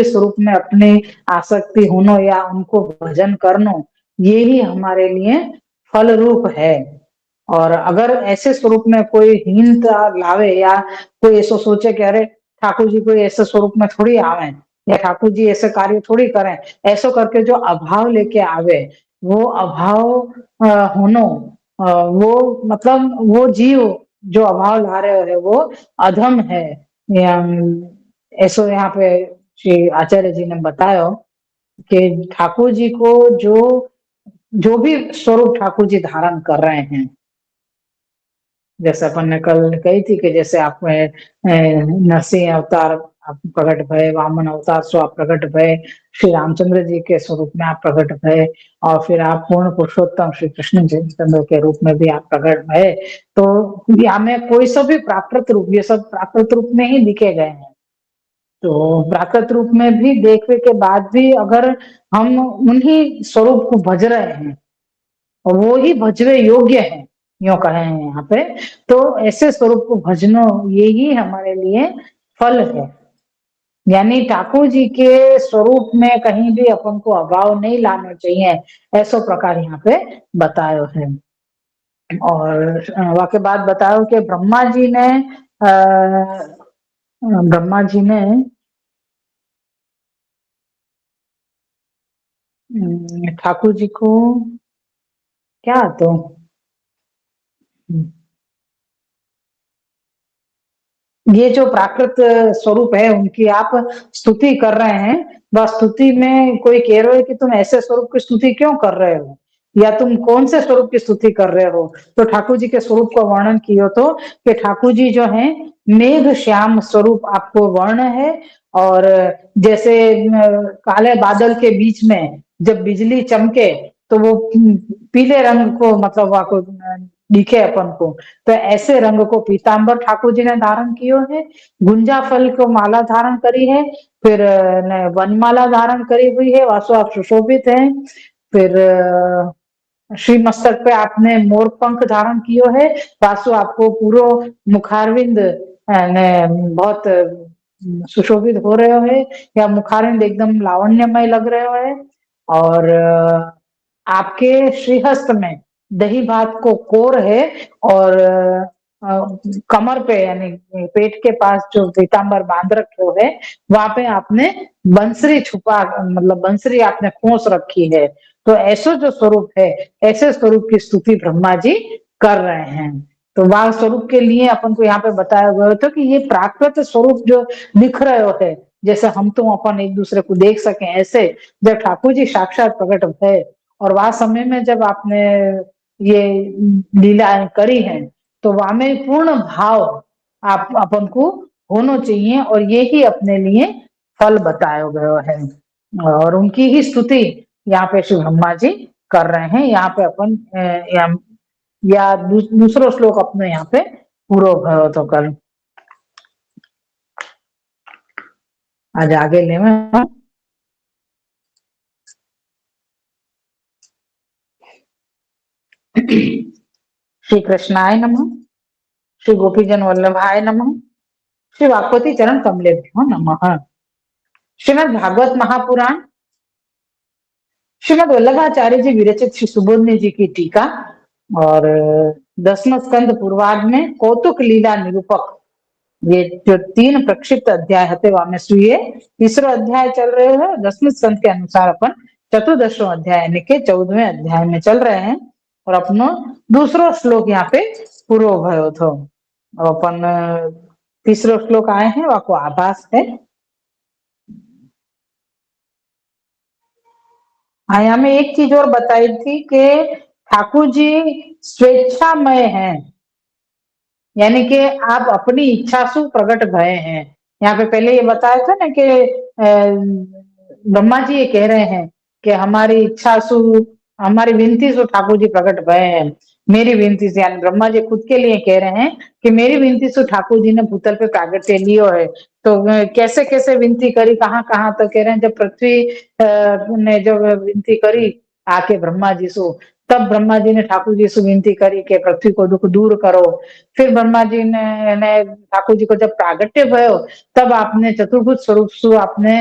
के स्वरूप में अपने आसक्ति होनो या उनको भजन करनो, ये ही हमारे लिए फल रूप है। और अगर ऐसे स्वरूप में कोई हीनता लावे या कोई ऐसा सोचे कि अरे ठाकुर जी कोई ऐसे स्वरूप में थोड़ी आवे या ठाकुर जी ऐसे कार्य थोड़ी करें, ऐसा करके जो अभाव लेके आवे, वो अभाव होनो, वो मतलब वो जीव जो अभाव ला रहे है वो अधम है। ऐसो यहाँ पे श्री आचार्य जी ने बताया कि ठाकुर जी को जो जो भी स्वरूप ठाकुर जी धारण कर रहे हैं, जैसे अपन ने कल कही थी कि जैसे आप नरसिंह अवतार आप प्रकट भय, वामन अवतार सो आप प्रकट भय, श्री रामचंद्र जी के स्वरूप में आप प्रकट भय, और फिर आप पूर्ण पुरुषोत्तम श्री कृष्ण चंद्र के रूप में भी आप प्रकट भय। तो यहाँ में कोई सा भी प्राकृत रूप, ये सब प्राकृत रूप में ही दिखे गए हैं। तो प्राकृत रूप में भी देखने के बाद भी अगर हम उन्हीं स्वरूप को भज रहे हैं और वो ही भजवे योग्य है, यो कहे हैं यहाँ पे, तो ऐसे स्वरूप को भजनो ये ही हमारे लिए फल है। यानी ठाकुर जी के स्वरूप में कहीं भी अपन को अभाव नहीं लाना चाहिए, ऐसा प्रकार यहाँ पे बतायो है। और वाके बाद बतायो कि ब्रह्मा जी ने ठाकुर जी को क्या तो ये जो प्राकृत स्वरूप है उनकी आप स्तुति कर रहे हैं, वह स्तुति में कोई कह रहे हो कि तुम ऐसे स्वरूप की स्तुति क्यों कर रहे हो, या तुम कौन से स्वरूप की स्तुति कर रहे हो। तो ठाकुर जी के स्वरूप का वर्णन किया तो कि ठाकुर जी जो है मेघ श्याम स्वरूप आपको वर्ण है, और जैसे काले बादल के बीच में जब बिजली चमके तो वो पीले रंग को मतलब आपको दिखे अपन को, तो ऐसे रंग को पीताम्बर ठाकुर जी ने धारण कियो है। गुंजा फल को माला धारण करी है, फिर वनमाला धारण करी हुई है, वासु आप सुशोभित है। फिर श्री मस्तक पे आपने मोर पंख धारण कियो है, वासु आपको पूरा मुखारविंद ने बहुत सुशोभित हो रहे है, या मुखारविंद एकदम लावण्यमय लग रहे है। और आपके श्रीहस्त में दही भात को कोर है, और कमर पे यानी पेट के पास जो पीताम्बर बांध रखे है, वहां पे आपने बंसरी छुपा मतलब बंसरी आपने खोस रखी है। तो ऐसा जो स्वरूप है, ऐसे स्वरूप की स्तुति ब्रह्मा जी कर रहे हैं। तो वह स्वरूप के लिए अपन को यहाँ पे बताया गया था कि ये प्राकृत स्वरूप जो दिख रहे होते हैं, जैसे हम तो अपन एक दूसरे को देख सके, ऐसे जब ठाकुर जी साक्षात प्रकट हुए और वह समय में जब आपने ये लीला करी है, तो वहां में पूर्ण भाव आप अपन को होना चाहिए, और ये ही अपने लिए फल बताया गया है। और उनकी ही स्तुति यहाँ पे श्री ब्रह्मा जी कर रहे हैं। यहाँ पे अपन या दूसरो श्लोक अपने यहाँ पे पूरा भयो तो कल आज आगे ले में श्री कृष्णाय नमः, श्री गोपीजन वल्लभाय नमः, श्री वाक्पति चरण कमलेभ्यो नमः। श्रीमद भागवत महापुराण श्रीमद वल्लभाचार्य जी विरचित श्री सुबोधनी जी की टीका, और 10वां स्कंद पूर्वार्ध में कौतुक लीला निरूपक ये जो 3 प्रक्षिप्त अध्याय हते वामे सुइए 3रो अध्याय चल रहे हैं। 10वें स्कंद के अनुसार अपन 14वां अध्याय यानी के 14वें अध्याय में चल रहे हैं, और अपनो दूसरो श्लोक यहाँ पे पूरो भयो थो। अपन 3रो श्लोक आए हैं, वाको आभास है। यहाँ में एक चीज और बताई थी कि ठाकुर जी स्वेच्छामय हैं, यानी कि आप अपनी इच्छा से प्रकट भय हैं। यहाँ पे पहले ये बताया था ना कि ब्रह्मा जी ये कह रहे हैं कि हमारी इच्छा सु हमारी विनती से ठाकुर जी प्रकट भय हैं, मेरी विनती से, यानी ब्रह्मा जी खुद के लिए कह रहे हैं कि मेरी विनती से ठाकुर जी ने भूतल पे प्रागट्य लियो है। तो कैसे कैसे विनती करी, कहाँ कहाँ, तो कह रहे हैं जब पृथ्वी ने जब विनती करी आके ब्रह्मा जी से, तब ब्रह्मा जी ने ठाकुर जी से विनती करी कि पृथ्वी को दुख दूर करो। फिर ब्रह्मा जी ने ठाकुर जी को जब प्रागट्य भयो, तब आपने चतुर्भुज स्वरूप सु आपने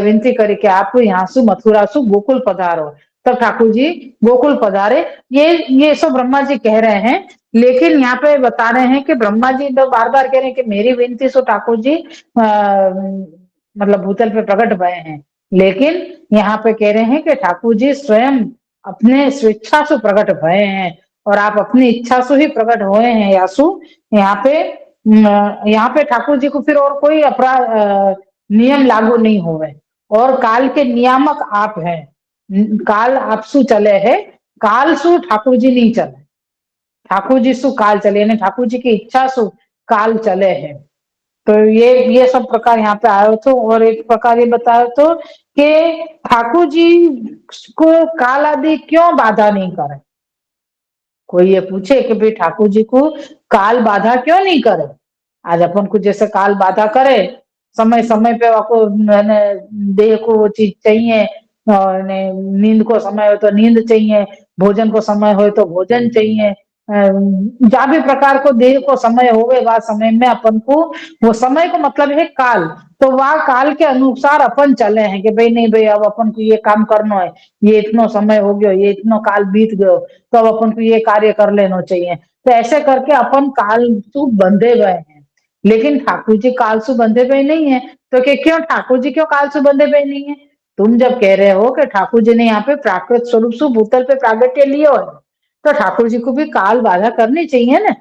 विनती करी कि आप यहाँ सु मथुरा सु गोकुल पधारो। तब ठाकुर जी गोकुल पधारे। ये सब ब्रह्मा जी कह रहे हैं, लेकिन यहाँ पे बता रहे हैं कि ब्रह्मा जी तो बार बार कह रहे हैं कि मेरी विनती सो ठाकुर जी मतलब भूतल पे प्रकट भय हैं, लेकिन यहाँ पे कह रहे हैं कि ठाकुर जी स्वयं अपने स्वेच्छा से प्रकट भय हैं, और आप अपनी इच्छा से ही प्रकट हुए हैं यासु। यहाँ पे ठाकुर जी को फिर और कोई अपराध नियम लागू नहीं हुए, और काल के नियामक आप हैं। काल आपसु चले है, काल सु ठाकुर जी नहीं चले, ठाकुर जी सु काल चले, यानी ठाकुर जी की इच्छा सु काल चले हैं। तो ये सब प्रकार यहाँ पे आयो तो, और एक प्रकार ये बतायो तो कि ठाकुर जी को काल आदि क्यों बाधा नहीं करे। कोई ये पूछे कि भाई ठाकुर जी को काल बाधा क्यों नहीं करे। आज अपन को जैसे काल बाधा करे, समय समय पे आपको देह को वो चीज चाहिए, और नींद को समय हो तो नींद चाहिए, भोजन को समय हो तो भोजन चाहिए, जहाँ भी प्रकार को देह को समय होवे वह समय में अपन को, वो समय का मतलब है काल, तो वह काल के अनुसार अपन चले हैं कि भाई नहीं भाई अब अपन को ये काम करना है, ये इतना समय हो गया, ये इतना काल बीत गयो, तो अब अपन को ये कार्य कर लेना चाहिए। तो ऐसे करके अपन काल से बंधे हुए हैं, लेकिन ठाकुर जी काल से बंधे हुए नहीं है। तो क्यों ठाकुर जी क्यों काल से बंधे हुए नहीं है। तुम जब कह रहे हो कि ठाकुर जी ने यहाँ पे प्राकृत स्वरूप से भूतल पे प्रागट्य लियो है, तो ठाकुर जी को भी काल बाधा करनी चाहिए ना,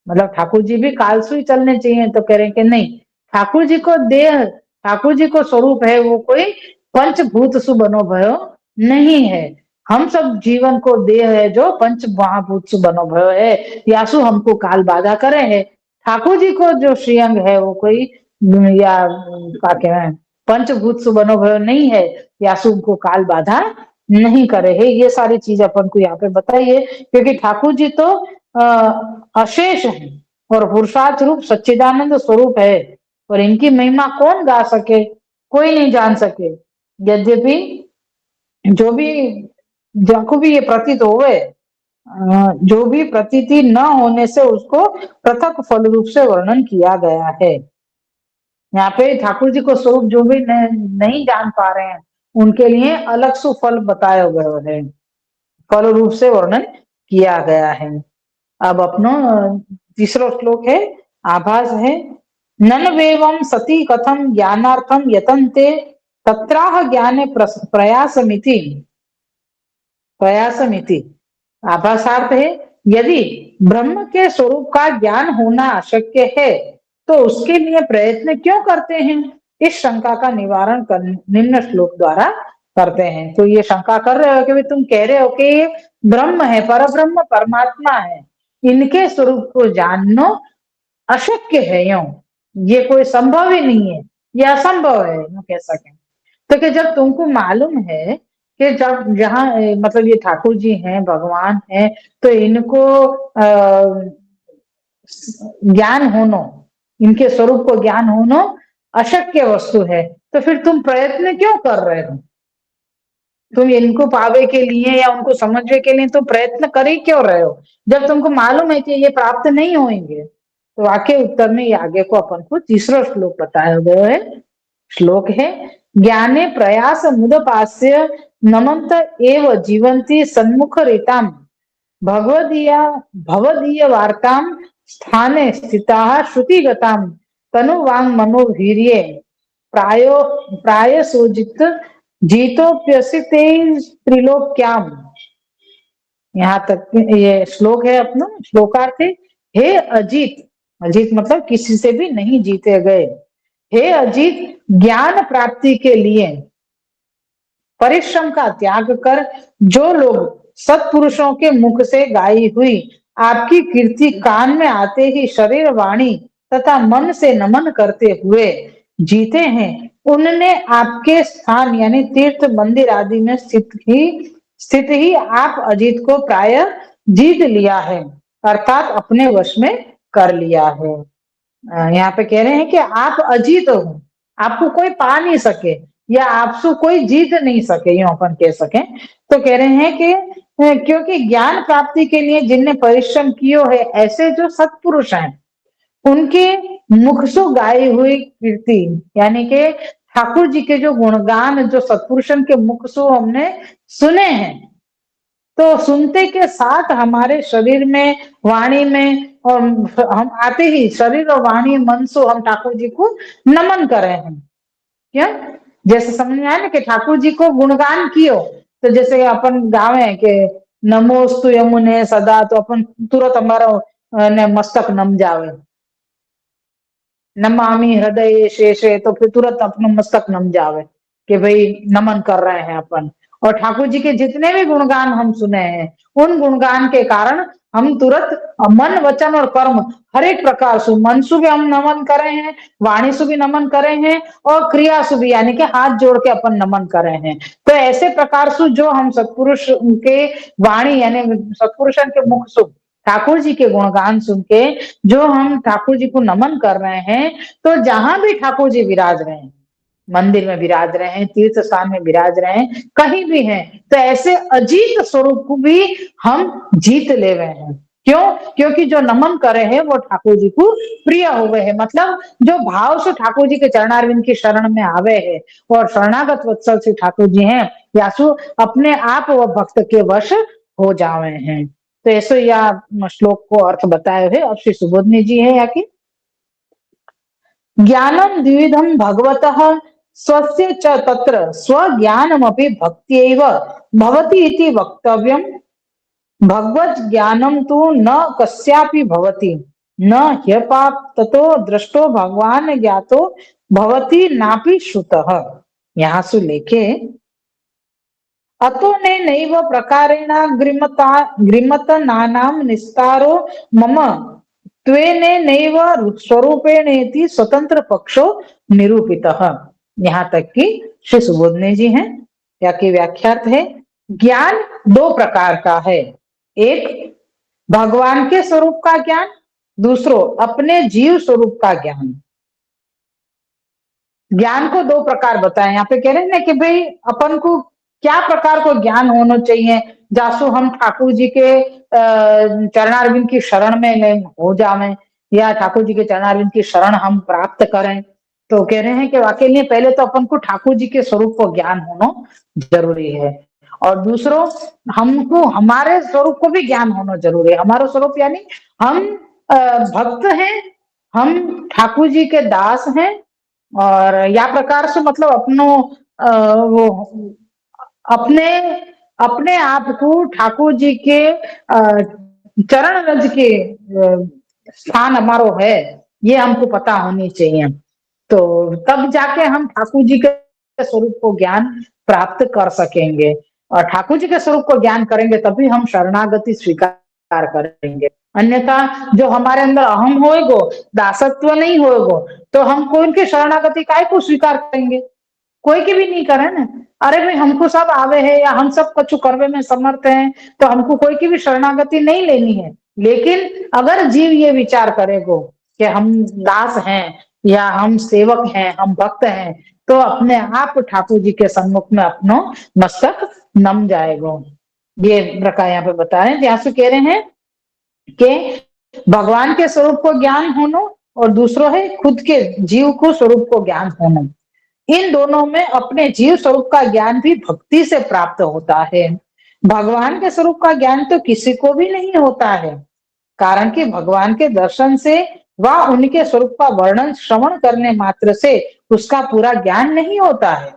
मतलब ठाकुर जी भी काल से ही चलने चाहिए। तो कह रहे कि नहीं, ठाकुर जी को देह, ठाकुर जी को स्वरूप है वो कोई पंचभूत सु बनो भयो नहीं है। हम सब जीवन को देह है जो पंच महाभूत सु बनो भयो है, यासु हमको काल बाधा करे है। ठाकुर जी को जो श्रीअंग है वो कोई या क्या कहना है पंचभूत सु बनो भयो नहीं है, यासु उनको काल बाधा नहीं करे है। ये सारी चीज अपन को यहाँ पे बताइए, क्योंकि ठाकुर जी तो अशेष है और पुरुषार्थ रूप सच्चिदानंद स्वरूप है, और इनकी महिमा कौन गा सके, कोई नहीं जान सके। यद्यपि जो भी जाको भी ये प्रतीत होवे, जो भी प्रतीति न होने से उसको पृथक फल रूप से वर्णन किया गया है। यहाँ पे ठाकुर जी को स्वरूप जो भी नहीं जान पा रहे हैं उनके लिए अलग से फल बताया गया है, फल रूप से वर्णन किया गया है। अब अपनो तीसरा श्लोक है, आभास है। ननवेवं सती कथम ज्ञानार्थम यतन्ते तत्राह ज्ञाने प्रयासमिति। प्रयासमिति आभासार्थ है, यदि ब्रह्म के स्वरूप का ज्ञान होना अशक्य है तो उसके लिए प्रयत्न क्यों करते हैं। इस शंका का निवारण निम्न श्लोक द्वारा करते हैं। तो ये शंका कर रहे हो कि तुम कह रहे हो कि ब्रह्म है, पर ब्रह्म परमात्मा है, इनके स्वरूप को जानना अशक्य है, यूं ये कोई संभव ही नहीं है, ये असंभव है यूं कह सके। तो कि जब तुमको मालूम है कि जब जहाँ मतलब ये ठाकुर जी हैं, भगवान हैं, तो इनको ज्ञान होना, इनके स्वरूप को ज्ञान होना अशक्य वस्तु है, तो फिर तुम प्रयत्न क्यों कर रहे हो। तुम इनको पावे के लिए या उनको समझने के लिए तुम प्रयत्न कर ही क्यों रहे हो, जब तुमको मालूम है कि ये प्राप्त नहीं होंगे। तो वाक्य उत्तर में ये आगे को अपन को तीसरा श्लोक बताया गया है। श्लोक है, ज्ञाने प्रयास मुदपास्य नमंत एव जीवंती सन्मुख रेताम भगवदीया भवदीय वार्ताम स्थाने स्थिता श्रुतिगताम तनुवांग मनोवीर्ये प्रायो प्रायसोजित जीतोप्यसिते त्रिलोक्याम। यहाँ तक ये श्लोक है अपना। श्लोकार्थ है, हे अजीत, अजीत मतलब किसी से भी नहीं जीते गए, हे अजीत ज्ञान प्राप्ति के लिए परिश्रम का त्याग कर जो लोग सत्पुरुषों के मुख से गाई हुई आपकी कीर्ति कान में आते ही शरीर वाणी तथा मन से नमन करते हुए जीते हैं, उनने आपके स्थान यानी तीर्थ मंदिर आदि में स्थित ही आप अजीत को प्राय जीत लिया है, अर्थात अपने वश में कर लिया है। यहाँ पे कह रहे हैं कि आप अजीत हो, आपको कोई पा नहीं सके या आपसे कोई जीत नहीं सके, यूं अपन कह सके। तो कह रहे हैं कि क्योंकि ज्ञान प्राप्ति के लिए जिनने परिश्रम कियो है, ऐसे जो सत्पुरुष हैं, उनके मुख से गाई हुई कीर्ति, यानी कि ठाकुर जी के जो गुणगान जो सत्पुरुषन के मुख से हमने सुने हैं, तो सुनते के साथ हमारे शरीर में, वाणी में, और हम आते ही शरीर और वाणी मन से हम ठाकुर जी को नमन कर रहे हैं। क्या? जैसे समझ में आया ना कि ठाकुर जी को गुणगान कियो, तो जैसे अपन गावे कि नमोस्तु यमुने सदा, तो अपन तुरंत हमारा ने मस्तक नम जावे। नमामि हृदय शेषे, तो फिर तुरंत अपना मस्तक नम जावे कि भाई नमन कर रहे हैं अपन। और ठाकुर जी के जितने भी गुणगान हम सुने हैं, उन गुणगान के कारण हम तुरंत मन वचन और कर्म हर एक प्रकार से, मन से भी हम नमन कर रहे हैं, वाणी से भी नमन कर रहे हैं, और क्रिया से भी, यानी कि हाथ जोड़ के अपन नमन कर रहे हैं। तो ऐसे प्रकार से जो हम सत्पुरुष के वाणी, यानी सत्पुरुषन के मुख से ठाकुर जी के गुणगान सुन के जो हम ठाकुर जी को नमन कर रहे हैं, तो जहां भी ठाकुर जी विराज रहे हैं, मंदिर में विराज रहे हैं, तीर्थ स्थान में विराज रहे हैं, कहीं भी हैं, तो ऐसे अजीत स्वरूप को भी हम जीत ले रहे हैं। क्यों? क्योंकि जो नमन करे हैं वो ठाकुर जी को प्रिय हो गए हैं, मतलब जो भाव से ठाकुर जी के चरणारविंद की शरण में आवे हैं और शरणागत वत्सल से ठाकुर जी हैं, यासु अपने आप वो भक्त के वश हो जावे हैं। तो ऐसे या श्लोक को अर्थ बताए हुए अब श्री सुबोधनी जी है, या कि ज्ञानम द्विविधम भगवतः स्वस्य च तत्र स्वज्ञानमपि भक्त्यैव भवति इति वक्तव्यम। भगवत ज्ञानम तो न कस्यापि भवति, न ह्यपाप ततो दृष्टो भगवान ज्ञातो भवति नापि श्रुतः। यहाँ से लेके अतो ने नैव प्रकारेण गृमत नानाम निस्तारो मम त्वेने नैव स्वरूपेणेति स्वतंत्र पक्षो निरूपितः। यहाँ तक कि श्री सुबोधने जी हैं, या कि व्याख्यात है, ज्ञान दो प्रकार का है। एक भगवान के स्वरूप का ज्ञान, दूसरो अपने जीव स्वरूप का ज्ञान। ज्ञान को दो प्रकार बताए यहाँ पे, कह रहे हैं ना कि भाई अपन को क्या प्रकार को ज्ञान होना चाहिए, जासु हम ठाकुर जी के चरणारविंद की शरण में हो जावे, या ठाकुर जी के चरणारविंद की शरण हम प्राप्त करें। तो कह रहे हैं कि वाकई में पहले तो अपन को ठाकुर जी के स्वरूप को ज्ञान होना जरूरी है, और दूसरों हमको हमारे स्वरूप को भी ज्ञान होना जरूरी है। हमारा स्वरूप यानी हम भक्त हैं, हम ठाकुर जी के दास हैं, और या प्रकार से मतलब अपनो वो अपने अपने आप को ठाकुर जी के चरण रज के स्थान हमारो है, ये हमको पता होनी चाहिए। तो तब जाके हम ठाकुर जी के स्वरूप को ज्ञान प्राप्त कर सकेंगे, और ठाकुर जी के स्वरूप को ज्ञान करेंगे तभी हम शरणागति स्वीकार करेंगे। अन्यथा जो हमारे अंदर अहम होएगो, दासत्व नहीं होएगो, तो हम कोई के शरणागति काय को स्वीकार करेंगे? कोई की भी नहीं करे ना। अरे भाई हमको सब आवे है, या हम सब कछु करवे में समर्थ हैं, तो हमको कोई की भी शरणागति नहीं लेनी है। लेकिन अगर जीव ये विचार करेगो कि हम दास हैं, या हम सेवक हैं, हम भक्त हैं, तो अपने आप ठाकुर जी के सम्मुख में अपनो मस्तक नम जाएगो। ये प्रकार यहाँ पे बता रहे हैं, यहाँ से कह रहे हैं कि भगवान के स्वरूप को ज्ञान होना, और दूसरा है खुद के जीव को स्वरूप को ज्ञान होना। इन दोनों में अपने जीव स्वरूप का ज्ञान भी भक्ति से प्राप्त होता है। भगवान के स्वरूप का ज्ञान तो किसी को भी नहीं होता है, कारण कि भगवान के दर्शन से व उनके स्वरूप का वर्णन श्रवण करने मात्र से उसका पूरा ज्ञान नहीं होता है।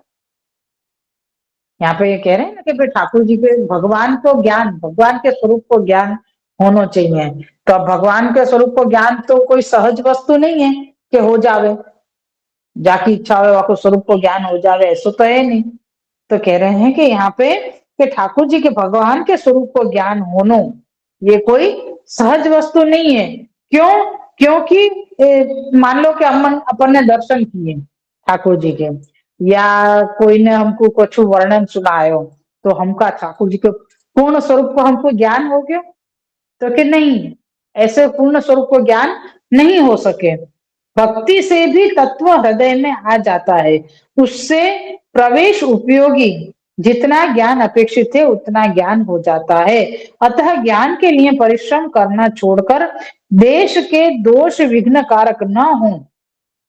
यहाँ पे ये कह रहे हैं ना कि ठाकुर जी के भगवान को ज्ञान, भगवान के स्वरूप को ज्ञान होना चाहिए। तो भगवान के स्वरूप को ज्ञान तो कोई सहज वस्तु नहीं है कि हो जावे, जाकी इच्छा हो वाको स्वरूप को ज्ञान हो जावे, ऐसा तो है नहीं। तो कह रहे हैं कि यहाँ पे कि ठाकुर जी के भगवान के स्वरूप को ज्ञान होनो ये कोई सहज वस्तु नहीं है। क्यों? क्योंकि मान लो कि अपन ने दर्शन किए ठाकुर जी के, या कोई ने हमको कुछ वर्णन सुनायो, तो हमका ठाकुर जी के पूर्ण स्वरूप को हमको ज्ञान हो गया, तो कि नहीं, ऐसे पूर्ण स्वरूप को ज्ञान नहीं हो सके। भक्ति से भी तत्व हृदय में आ जाता है, उससे प्रवेश उपयोगी जितना ज्ञान अपेक्षित है उतना ज्ञान हो जाता है। अतः ज्ञान के लिए परिश्रम करना छोड़कर देश के दोष विघ्न कारक न हो,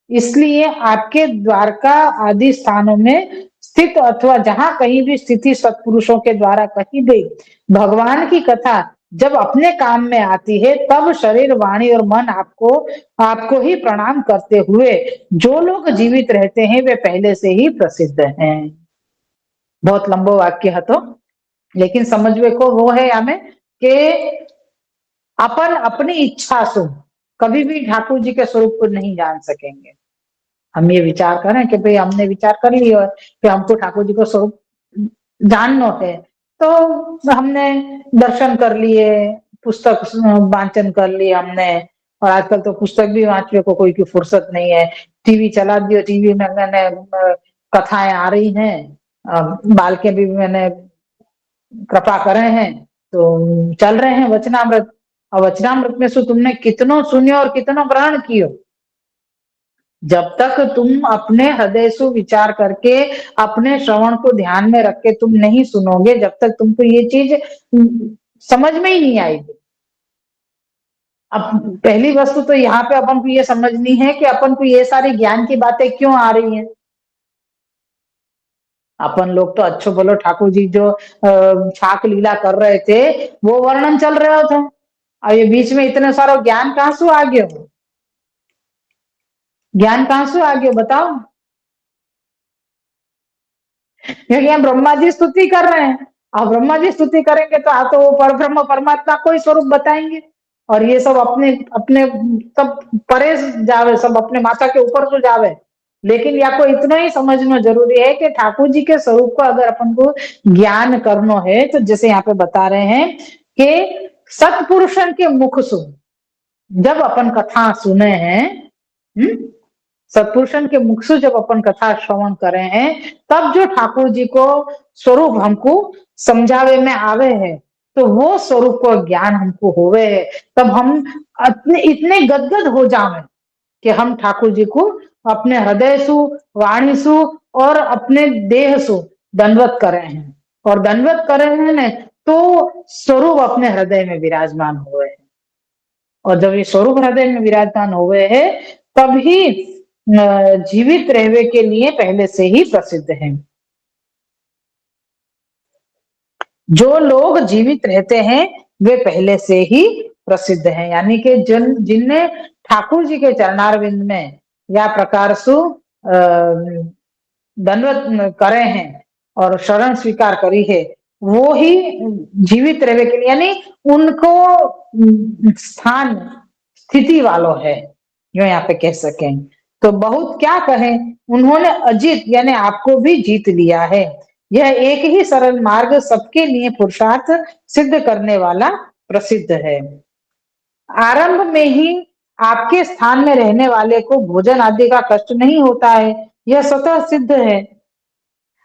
इसलिए आपके द्वारका आदि स्थानों में स्थित अथवा जहां कहीं भी स्थिति सत्पुरुषों के द्वारा कही गई भगवान की कथा जब अपने काम में आती है, तब शरीर वाणी और मन आपको आपको ही प्रणाम करते हुए जो लोग जीवित रहते हैं वे पहले से ही प्रसिद्ध हैं। बहुत लंबो वाक्य है तो, लेकिन समझ को वो है हमें कि अपन अपनी इच्छा से कभी भी ठाकुर जी के स्वरूप को नहीं जान सकेंगे। हम ये विचार करें कि भाई हमने विचार कर लिया कि हमको ठाकुर जी को स्वरूप जानना है, तो हमने दर्शन कर लिए, पुस्तक वाचन कर लिए हमने, और आजकल तो पुस्तक भी वांचने को कोई की फुर्सत नहीं है। टीवी चला दियो, टीवी में मैंने कथाएं आ रही हैं, बाल के भी मैंने कृपा करे हैं तो चल रहे हैं वचनामृत। और वचनामृत में से तुमने कितनों सुनियो और कितनों ग्रहण कियो, जब तक तुम अपने हृदय से विचार करके अपने श्रवण को ध्यान में रख के तुम नहीं सुनोगे, जब तक तुमको ये चीज समझ में ही नहीं आएगी। अब पहली वस्तु तो यहाँ पे अपन को ये समझनी है कि अपन को ये सारी ज्ञान की बातें क्यों आ रही हैं। अपन लोग तो अच्छो बोलो ठाकुर जी जो छाक लीला कर रहे थे वो वर्णन चल रहा था, और ये बीच में इतने सारा ज्ञान कहां से आ गया, ज्ञान कहां से आ गया बताओ। क्योंकि हम ब्रह्मा जी स्तुति कर रहे हैं, और ब्रह्मा जी स्तुति करेंगे तो आ तो वो पर ब्रह्म परमात्मा को ही स्वरूप बताएंगे, और ये सब अपने अपने सब परे जावे, सब अपने माता के ऊपर तो जावे। लेकिन या को इतना ही समझना जरूरी है कि ठाकुर जी के स्वरूप को अगर अपन को ज्ञान करना है, तो जैसे यहाँ पे बता रहे हैं कि सत्पुरुषन के मुख सुन, जब अपन कथा सुने हैं, सत्पुरुषन के मुख से जब अपन कथा श्रवण करे हैं, तब जो ठाकुर जी को स्वरूप हमको समझावे में आवे है, तो वो स्वरूप को ज्ञान हमको होवे है, तब हम इतने गदगद हो जावे कि हम ठाकुर जी को अपने हृदय सु, वाणी सु और अपने देह सु दंडवत करे हैं, और दंडवत करे हैं ने तो स्वरूप अपने हृदय में विराजमान हुए हैं, और जब ये स्वरूप हृदय में विराजमान हुए हैं तब ही जीवित रहने के लिए पहले से ही प्रसिद्ध है। जो लोग जीवित रहते हैं वे पहले से ही प्रसिद्ध हैं, यानी कि जिनने ठाकुर जी के चरणारविंद में या प्रकार सु दंडवत करे हैं और शरण स्वीकार करी है, वो ही जीवित रहने के लिए, यानी उनको स्थान स्थिति वालों है, जो यहाँ पे कह सकें। तो बहुत क्या कहें, उन्होंने अजीत यानी आपको भी जीत लिया है। यह एक ही सरल मार्ग सबके लिए पुरुषार्थ सिद्ध करने वाला प्रसिद्ध है। आरंभ में ही आपके स्थान में रहने वाले को भोजन आदि का कष्ट नहीं होता है, यह स्वतः सिद्ध है।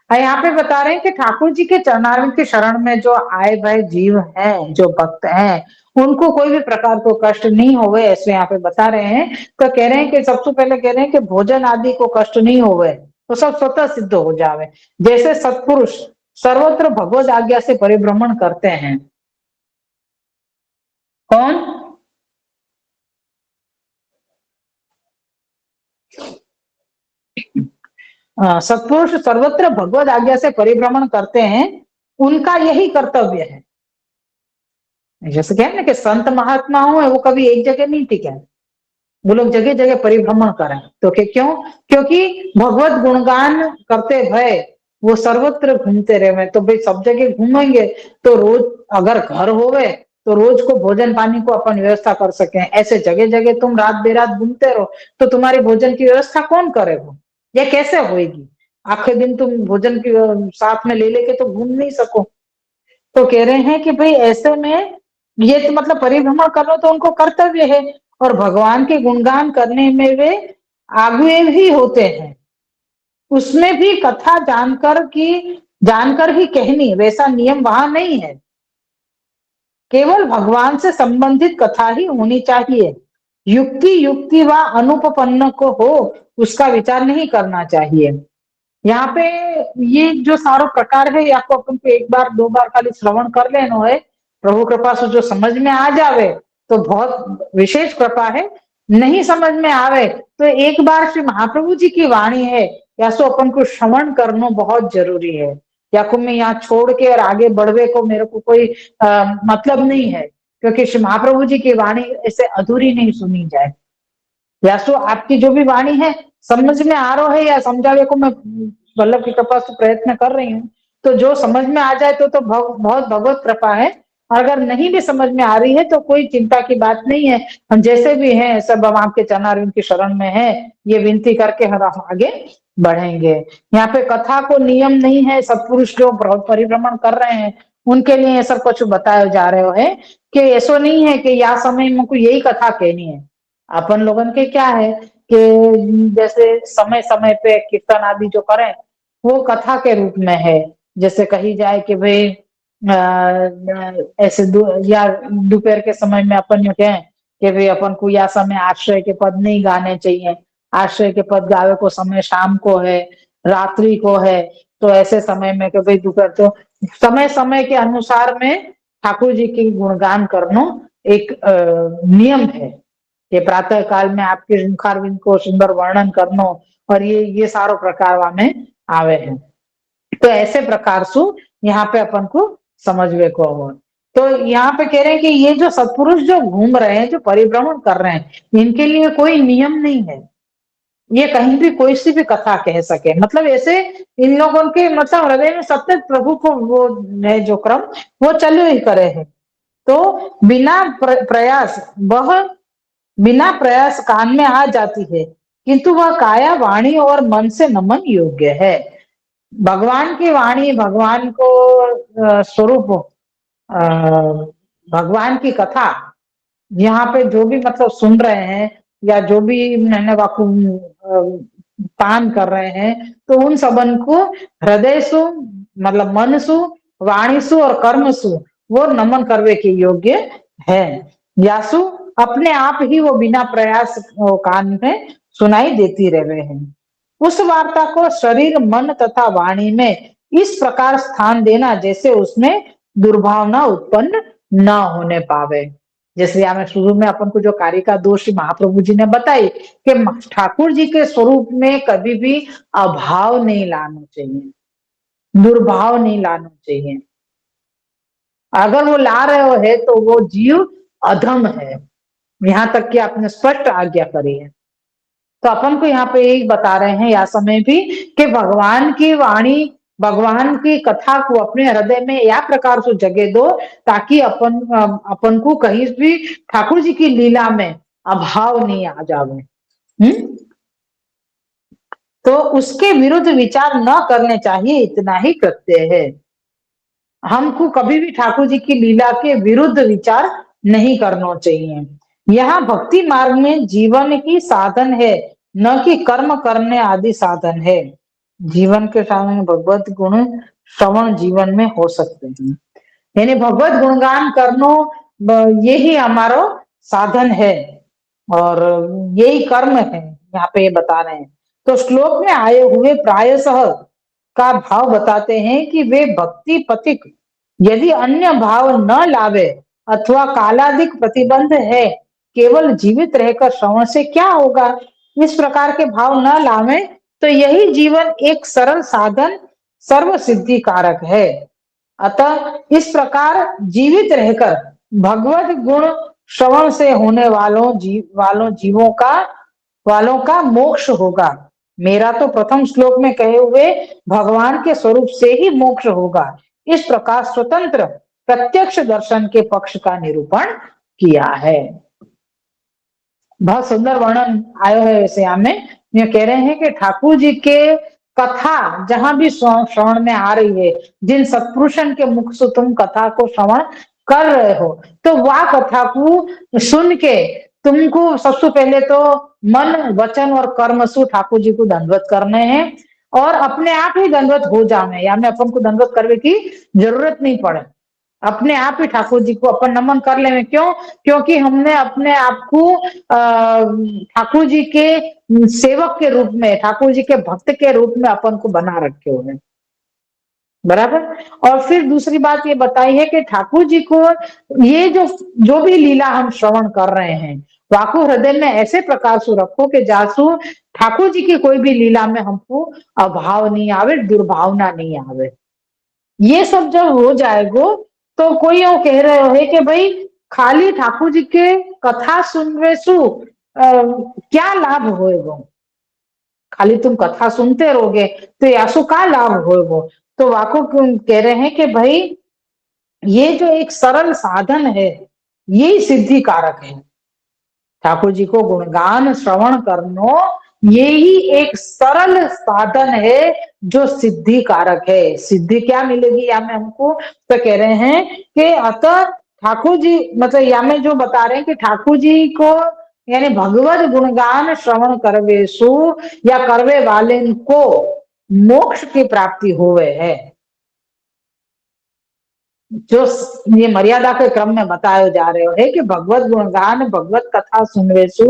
यहाँ पे बता रहे हैं कि ठाकुर जी के चरणारविंद के शरण में जो आए भय जीव हैं, जो भक्त हैं, उनको कोई भी प्रकार को कष्ट नहीं होवे, ऐसे यहाँ पे बता रहे हैं। तो कह रहे हैं कि सबसे पहले कह रहे हैं कि भोजन आदि को कष्ट नहीं होवे, तो सब स्वतः सिद्ध हो जावे। जैसे सत्पुरुष सर्वत्र भगवत आज्ञा से परिभ्रमण करते हैं। कौन? सत्पुरुष सर्वत्र भगवत आज्ञा से परिभ्रमण करते हैं, उनका यही कर्तव्य है। जैसे कहें ना कि संत महात्मा हो वो कभी एक जगह नहीं टिके, वो लोग जगह जगह परिभ्रमण करें। तो क्यों? क्योंकि भगवत गुणगान करते भय वो सर्वत्र घूमते रहे। तो भाई सब जगह घूमेंगे तो रोज अगर घर होवे तो रोज को भोजन पानी को अपन व्यवस्था कर सके। ऐसे जगह जगह तुम रात बेरात घूमते रहो तो तुम्हारी भोजन की व्यवस्था कौन करेगा? ये कैसे होएगी? आखिर दिन तुम भोजन की साथ में ले लेके तो घूम नहीं सको। तो कह रहे हैं कि भाई ऐसे में ये तो मतलब परिभ्रमण करना तो उनको कर्तव्य है, और भगवान के गुणगान करने में वे आगे भी होते हैं। उसमें भी कथा जानकर ही कहनी, वैसा नियम वहां नहीं है। केवल भगवान से संबंधित कथा ही होनी चाहिए। युक्ति व अनुपपन्न को हो उसका विचार नहीं करना चाहिए। यहाँ पे ये जो सारो प्रकार है, आपको अपन को एक बार दो बार खाली श्रवण कर लेनो है, प्रभु कृपा से जो समझ में आ जावे तो बहुत विशेष कृपा है, नहीं समझ में आवे तो एक बार श्री महाप्रभु जी की वाणी है या सो अपन को श्रवण करना बहुत जरूरी है। या को मैं यहाँ छोड़ के और आगे बढ़वे को मेरे को कोई मतलब नहीं है, क्योंकि श्री महाप्रभु जी की वाणी ऐसे अधूरी नहीं सुनी जाए। या सो आपकी जो भी वाणी है समझ में आ रहा है या समझावे को मैं वल्लभ की कृपा से प्रयत्न कर रही हूँ, तो जो समझ में आ जाए तो बहुत भगवत कृपा है। अगर नहीं भी समझ में आ रही है तो कोई चिंता की बात नहीं है, हम जैसे भी हैं सब हम आपके चरणारविंद की शरण में है, ये विनती करके हम आगे बढ़ेंगे। यहाँ पे कथा को नियम नहीं है, सत्पुरुष जो परिभ्रमण कर रहे हैं उनके लिए ये सब कुछ बताया जा रहे है कि ऐसा नहीं है कि या समय में कोई यही कथा कहनी है। अपन लोगन के क्या है कि जैसे समय समय पे कीर्तन आदि जो करें वो कथा के रूप में है। जैसे कही जाए कि भाई ऐसे या दोपहर के समय में अपन यूं कहें कि भाई अपन को या समय आश्रय के पद नहीं गाने चाहिए, आश्रय के पद गावे को समय शाम को है, रात्रि को है, तो ऐसे समय में कि भाई दोपहर तो समय समय के अनुसार में ठाकुर जी की गुणगान करना एक नियम है कि प्रातः काल में आपके मुखारविंद को सुंदर वर्णन करनो और ये सारो प्रकार में आवे हैं। तो ऐसे प्रकार से यहाँ पे अपन को समझवे को हो। तो यहाँ पे कह रहे हैं कि ये जो सत्पुरुष जो घूम रहे हैं, जो परिभ्रमण कर रहे हैं, इनके लिए कोई नियम नहीं है, ये कहीं भी कोई सी भी कथा कह सके। मतलब ऐसे इन लोगों के मतलब हृदय में सतत प्रभु को वो है जो क्रम वो चलो ही करे है। तो बिना प्रयास वह बिना प्रयास कान में आ जाती है, किंतु वह काया वाणी और मन से नमन योग्य है। भगवान की वाणी, भगवान को स्वरूप, भगवान की कथा यहाँ पे जो भी मतलब सुन रहे हैं या जो भी मैंने वाकु पान कर रहे हैं, तो उन सबन को हृदय सु मतलब मन सु, वाणी सु और कर्म सु वो नमन करवे के योग्य है। यासु अपने आप ही वो बिना प्रयास कान में सुनाई देती रहे हैं। उस वार्ता को शरीर मन तथा वाणी में इस प्रकार स्थान देना जैसे उसमें दुर्भावना उत्पन्न न होने पावे। जैसे हमें शुरू में अपन को जो कारिका दोष महाप्रभु जी ने बताई कि ठाकुर जी के स्वरूप में कभी भी अभाव नहीं लाना चाहिए, दुर्भाव नहीं लाना चाहिए। अगर वो ला रहे है तो वो जीव अधम है, यहाँ तक कि आपने स्पष्ट आज्ञा करी है। तो अपन को यहाँ पे यही बता रहे हैं या समय भी कि भगवान की वाणी, भगवान की कथा को अपने हृदय में या प्रकार से जगह दो ताकि अपन को कहीं भी ठाकुर जी की लीला में अभाव नहीं आ जावे। तो उसके विरुद्ध विचार न करने चाहिए, इतना ही कृत्य है। हमको कभी भी ठाकुर जी की लीला के विरुद्ध विचार नहीं करना चाहिए। यह भक्ति मार्ग में जीवन ही साधन है, न कि कर्म करने आदि साधन है। जीवन के सामने भगवत गुण श्रवण जीवन में हो सकते हैं, यानी भगवत गुणगान करनो यही हमारो साधन है और यही कर्म है, यहाँ पे ये बता रहे हैं। तो श्लोक में आए हुए प्रायशः का भाव बताते हैं कि वे भक्ति पथिक यदि अन्य भाव न लावे अथवा कालाधिक प्रतिबंध है, केवल जीवित रहकर श्रवण से क्या होगा, इस प्रकार के भाव न लावे तो यही जीवन एक सरल साधन सर्व सिद्धि कारक है। अतः इस प्रकार जीवित रहकर भगवत गुण श्रवण से होने वालों का मोक्ष होगा। मेरा तो प्रथम श्लोक में कहे हुए भगवान के स्वरूप से ही मोक्ष होगा, इस प्रकार स्वतंत्र प्रत्यक्ष दर्शन के पक्ष का निरूपण किया है। बहुत सुंदर वर्णन आयो है वैसे हमें। ये कह रहे हैं कि ठाकुर जी के कथा जहां भी श्रवण में आ रही है, जिन सत्पुरुषन के मुख से तुम कथा को श्रवण कर रहे हो, तो वह कथा को सुन के तुमको सबसे पहले तो मन वचन और कर्म से ठाकुर जी को दंडवत करने हैं और अपने आप ही दंडवत हो जाने, या में अपन को दंडवत करने की जरूरत नहीं पड़े। अपने आप ही ठाकुर जी को अपन नमन कर ले। क्यों? क्योंकि हमने अपने आप को ठाकुर जी के सेवक के रूप में, ठाकुर जी के भक्त के रूप में अपन को बना रखे हुए हैं। बराबर। और फिर दूसरी बात ये बताई है कि ठाकुर जी को ये जो जो भी लीला हम श्रवण कर रहे हैं, वाकु हृदय में ऐसे प्रकार से रखो कि जासु ठाकुर जी की कोई भी लीला में हमको अभाव नहीं आवे, दुर्भावना नहीं आवे। ये सब जब हो जाएगो तो कोई यो कह रहे हो है कि भाई खाली ठाकुर जी के कथा सुनवे सु क्या लाभ होएगो? खाली तुम कथा सुनते रहोगे तो यासु का लाभ होएगो? तो वाको कह रहे हैं कि भाई ये जो एक सरल साधन है, ये सिद्धि कारक है। ठाकुर जी को गुणगान श्रवण करनो ये ही एक सरल साधन है जो सिद्धि कारक है। सिद्धि क्या मिलेगी या में हमको? तो कह रहे हैं कि अतः ठाकुर जी मतलब या में जो बता रहे हैं कि ठाकुर जी को यानी भगवत गुणगान श्रवण करवे सु या करवे वाले को मोक्ष की प्राप्ति हुए है। जो ये मर्यादा के क्रम में बताए जा रहे हो है कि भगवत गुणगान भगवत कथा सुनवे सु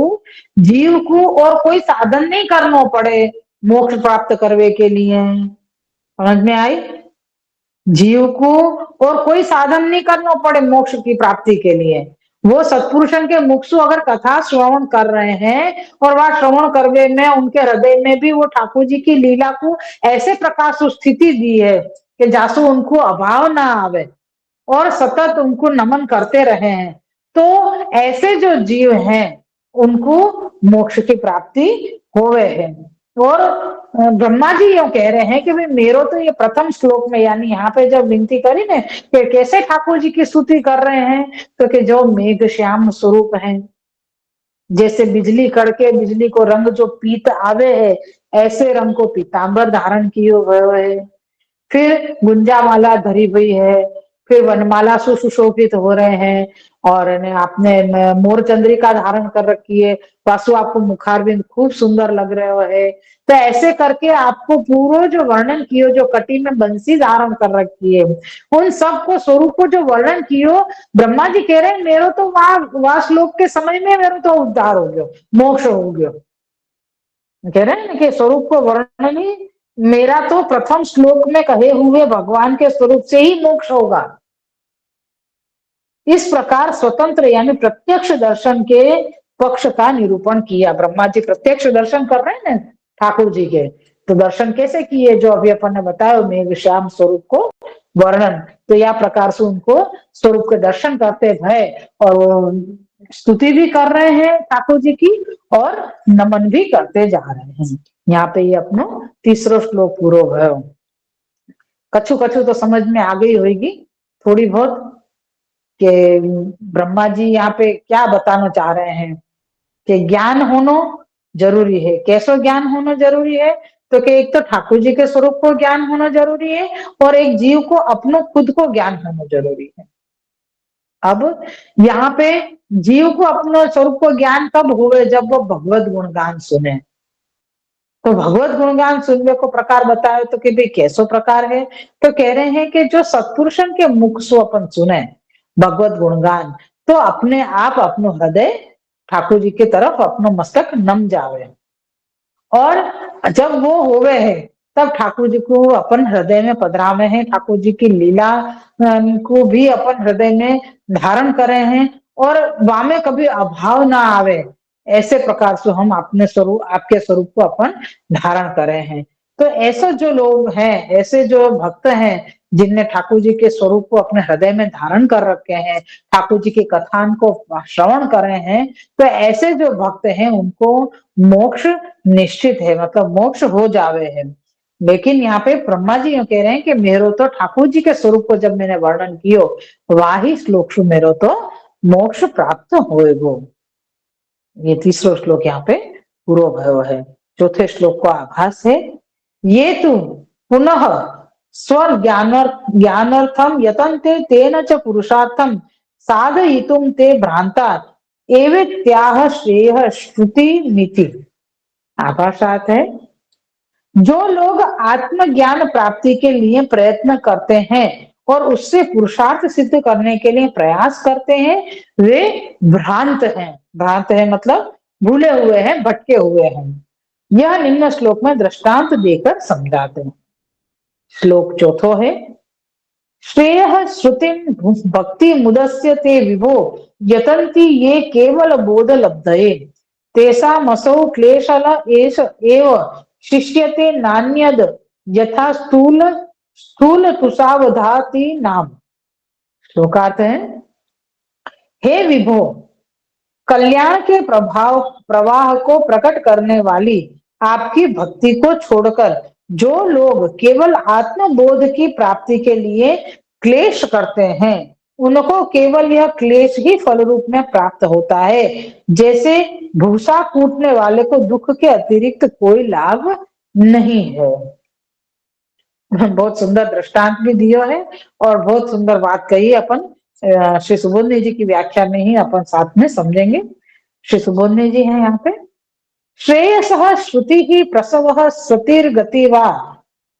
जीव को और कोई साधन नहीं करना पड़े मोक्ष प्राप्त करवे के लिए। समझ में आई? जीव को और कोई साधन नहीं करना पड़े मोक्ष की प्राप्ति के लिए। वो सत्पुरुषन के मुक्षु अगर कथा श्रवण कर रहे हैं और वह श्रवण करवे में उनके हृदय में भी वो ठाकुर जी की लीला को ऐसे प्रकार से स्थिति दी है कि जासु उनको अभाव ना आवे और सतत उनको नमन करते रहे हैं, तो ऐसे जो जीव हैं उनको मोक्ष की प्राप्ति होवे है। और ब्रह्मा जी यो कह रहे हैं कि भाई मेरो तो ये प्रथम श्लोक में यानी यहाँ पे जब विनती करी ने कि कैसे ठाकुर जी की स्तुति कर रहे हैं, तो कि जो मेघ श्याम स्वरूप है, जैसे बिजली कड़के बिजली को रंग जो पीत आवे है ऐसे रंग को पीतांबर धारण किए हुए है। फिर गुंजामाला धरी हुई है, फिर वनमाला सुशोभित हो रहे हैं और आपने मोर चंद्रिका धारण कर रखी है, वासु आपको मुखारबिंद खूब सुंदर लग रहे हो है। तो ऐसे करके आपको पूरा जो वर्णन कियो, जो कटी में बंसी धारण कर रखी है, उन सबको स्वरूप को जो वर्णन कियो, ब्रह्मा जी कह रहे हैं मेरो तो वहां श्लोक के समय में मेरो तो उद्धार हो गयो, मोक्ष हो गयो। कह रहे हैं ना कि स्वरूप को वर्णन ही मेरा तो प्रथम श्लोक में कहे हुए भगवान के स्वरूप से ही मोक्ष होगा। इस प्रकार स्वतंत्र यानी प्रत्यक्ष दर्शन के पक्ष का निरूपण किया। ब्रह्मा जी प्रत्यक्ष दर्शन कर रहे हैं ना ठाकुर जी के, तो दर्शन कैसे किए? जो अभी अपन ने बताया मेघ श्याम स्वरूप को वर्णन, तो या प्रकार से उनको स्वरूप के दर्शन करते भय और स्तुति भी कर रहे हैं ठाकुर जी की और नमन भी करते जा रहे हैं। यहाँ पे ये अपनो तीसरो श्लोक पूरा भयो। कछु कछु तो समझ में आ गई होगी थोड़ी बहुत कि ब्रह्मा जी यहाँ पे क्या बताना चाह रहे हैं कि ज्ञान होना जरूरी है। कैसो ज्ञान होना जरूरी है? तो कि एक तो ठाकुर जी के स्वरूप को ज्ञान होना जरूरी है और एक जीव को अपनो खुद को ज्ञान होना जरूरी है। अब यहाँ पे जीव को अपने स्वरूप को ज्ञान कब हुए? जब वो भगवत गुणगान सुने। तो भगवत गुणगान सुनने को प्रकार बताए तो कि भाई कैसो प्रकार है? तो कह रहे हैं कि जो सत्पुरुषन के मुख से अपन सुने भगवत गुणगान, तो अपने आप अपनो हृदय ठाकुर जी की तरफ अपनो मस्तक नम जावे और जब वो होवे है तब ठाकुर जी को अपन हृदय में पधरावे हैं, ठाकुर जी की लीला को भी अपन हृदय में धारण करे हैं और वहां में कभी अभाव ना आवे, ऐसे प्रकार से हम अपने स्वरूप आपके स्वरूप को अपन धारण करे हैं। तो ऐसे जो लोग हैं, ऐसे जो भक्त हैं जिनने ठाकुर जी के स्वरूप को अपने हृदय में धारण कर रखे हैं, ठाकुर जी के कथान को श्रवण कर रहे हैं, तो ऐसे जो भक्त हैं उनको मोक्ष निश्चित है, मतलब मोक्ष हो जावे है। लेकिन यहाँ पे ब्रह्मा जी यूं कह रहे हैं कि मेरो तो ठाकुर जी के स्वरूप को जब मैंने वर्णन कियो वाही श्लोक से मेरो तो मोक्ष प्राप्त होएगो। ये तीसरो श्लोक यहाँ पे पूरा भयो है। चौथे श्लोक का आभास है, ये तु पुनः स्वर ज्ञानार्थम यतन्ते तेन च पुरुषार्थम साधयितुम ते भ्रांता एवेत्याह श्रेयः श्रुति मिति। आभासात है, जो लोग आत्मज्ञान प्राप्ति के लिए प्रयत्न करते हैं और उससे पुरुषार्थ सिद्ध करने के लिए प्रयास करते हैं, वे भ्रांत हैं। भ्रांत है मतलब भूले हुए हैं, भटके हुए हैं। यह निम्न श्लोक में दृष्टांत देकर समझाते हैं। श्लोक चौथो है, श्रेयः श्रुतिं भक्ति मुदस्य ते विभो यतन्ति ये केवल बोध लब्धये तेषामसौ क्लेशल एष एव शिष्यते नान्यद यथा स्थूल स्थूल तुषावधाति नाम। श्लोकार्थ है, हे विभो, कल्याण के प्रवाह को प्रकट करने वाली आपकी भक्ति को छोड़कर जो लोग केवल आत्मबोध की प्राप्ति के लिए क्लेश करते हैं, उनको केवल यह क्लेश ही फल रूप में प्राप्त होता है। जैसे भूसा कूटने वाले को दुख के अतिरिक्त कोई लाभ नहीं है। बहुत सुंदर दृष्टांत भी दिया है और बहुत सुंदर बात कही। अपन श्री सुबोधनी जी की व्याख्या में ही अपन साथ में समझेंगे। श्री सुबोधनी जी हैं यहाँ पे, श्रेयसः श्रुति ही प्रसव श्रुतिर्गतिर्वा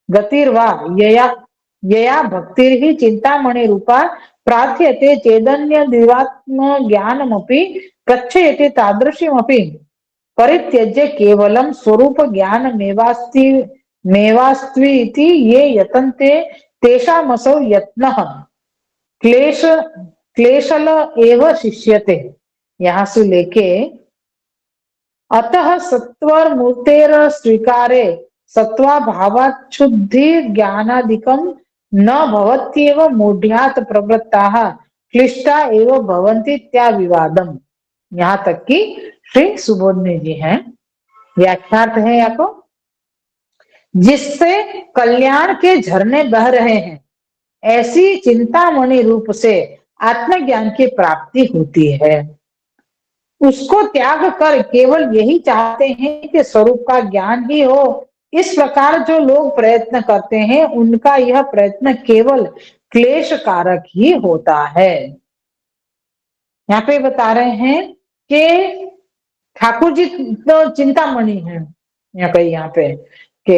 गतिर्वा यया यया भक्तिर्हि चिंतामणि रूपा प्रार्थ्यते चेदन्य दिवात्म ज्ञानमपि प्रच्छयते तादृशमपि परित्यज्य केवलम स्वरूप ज्ञान मेवास्ति इति ये यतन्ते तेषामसौ यत्नः क्लेश क्लेशल एव शिष्यते। यहाँ से लेके अतः सत्वर मूर्तेर स्वीकारे सत्वा भावाच्छुद्धि ज्ञानादिकम न भवत्येव मूढ़्यात् प्रवृत्ताः क्लिष्टा एव भवन्ति त्या विवादम। यहाँ तक कि श्री सुबोधनी जी हैं। व्याख्यार्थ है या तो, जिससे कल्याण के झरने बह रहे हैं, ऐसी चिंतामणि रूप से आत्मज्ञान की प्राप्ति होती है। उसको त्याग कर केवल यही चाहते हैं कि स्वरूप का ज्ञान ही हो। इस प्रकार जो लोग प्रयत्न करते हैं, उनका यह प्रयत्न केवल क्लेश कारक ही होता है। यहाँ पे बता रहे हैं कि ठाकुर जी तो चिंतामणि है, यहाँ पे कि